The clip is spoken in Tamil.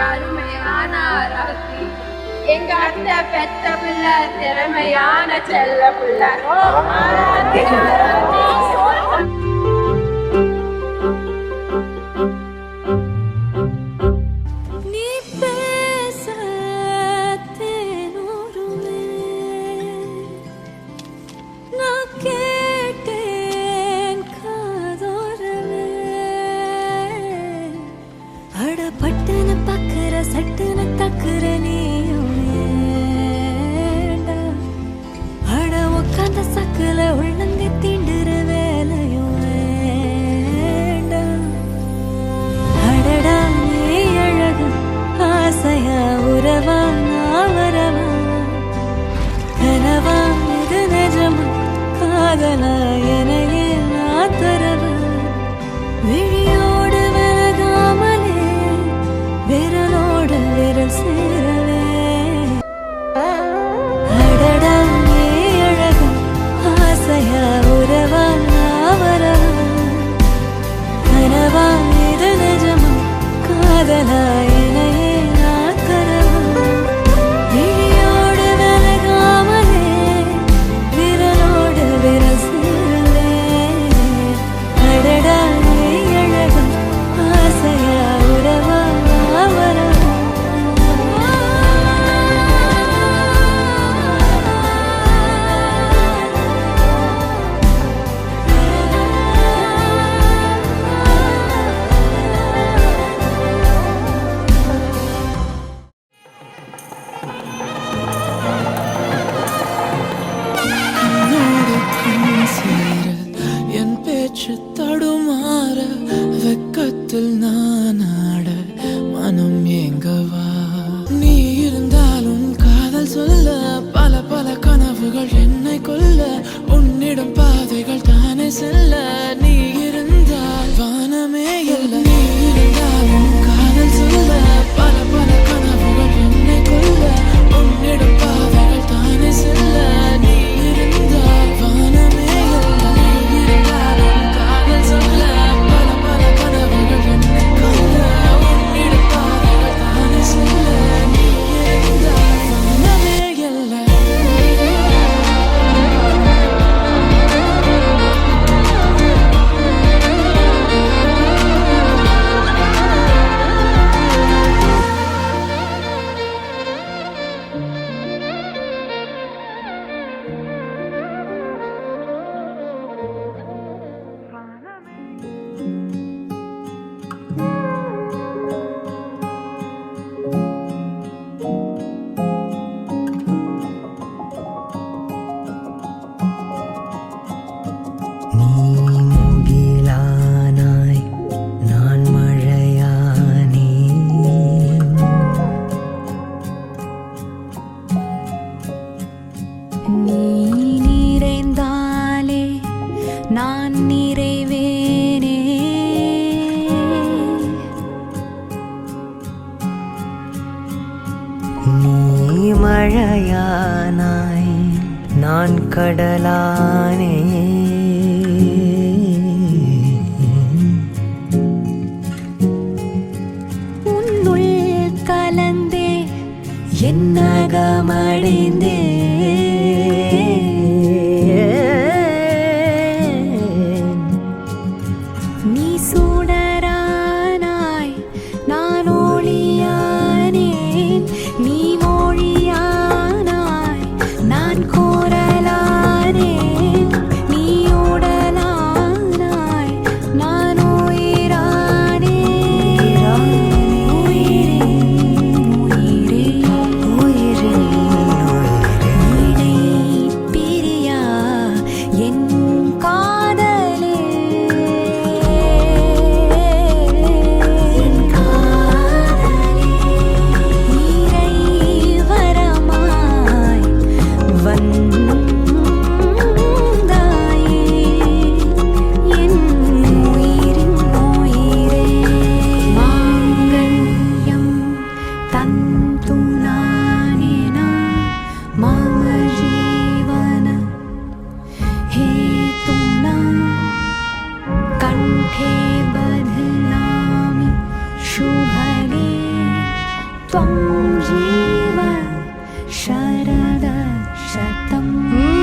அருமையான ராசி. எங்க அத்தை பெத்த பிள்ளை திறமையான செல்ல பிள்ளை. சட்டுன தக்குற நீயும் அட உக்காந்த சக்குல உள்ளங்க தீண்டுற வேலையும் வேண்டாம். அடடா நீ அழகு ஆசையா உறவா வரவா கனவா இது நிஜமா காதலா எனையே நான் தரவா விழியோடு விலகாமலே விரலோடு விரல் சேரவே அடடா நீ அழகு ஆசையா உறவா வரவா கனவா இது நிஜமா காதலா எனையே நான் தரவா விழியோடு விலகாமலே விரலோடு விரல் சேரவே அடடா நீ அழகு ஆசையா உறவா என் பேச்சு தடுமாற வெக்கத்தில் நான் ஆட மனம் ஏங்கவா நீ இருந்தாலும் காதல் சொல்ல பல பல கனவுகள் என்னை கொல்ல உன்னிடம் பாதைகள் தானே செல்ல நீ இருந்தால் வானமே இல்ல நீ இருந்தாலும் காதல் சொல்ல பல பல கனவுகள் என்னை கொல்ல உன்னிடம் பாதைகள் தானே செல்ல நீ இருந்தால் வானமே மழையானாய் நான் கடலானே உன்னுள் கலந்தே என்னகமடைந்தே நீ சுடரானாய் நான் ஒளியானேன் நீ மொழியானாய் நான் கோரலானேன் நீ உடலானாய் நான் உயிரானேன் உயிரே உயிரே உயிரே त्वं जीव शरद शतम्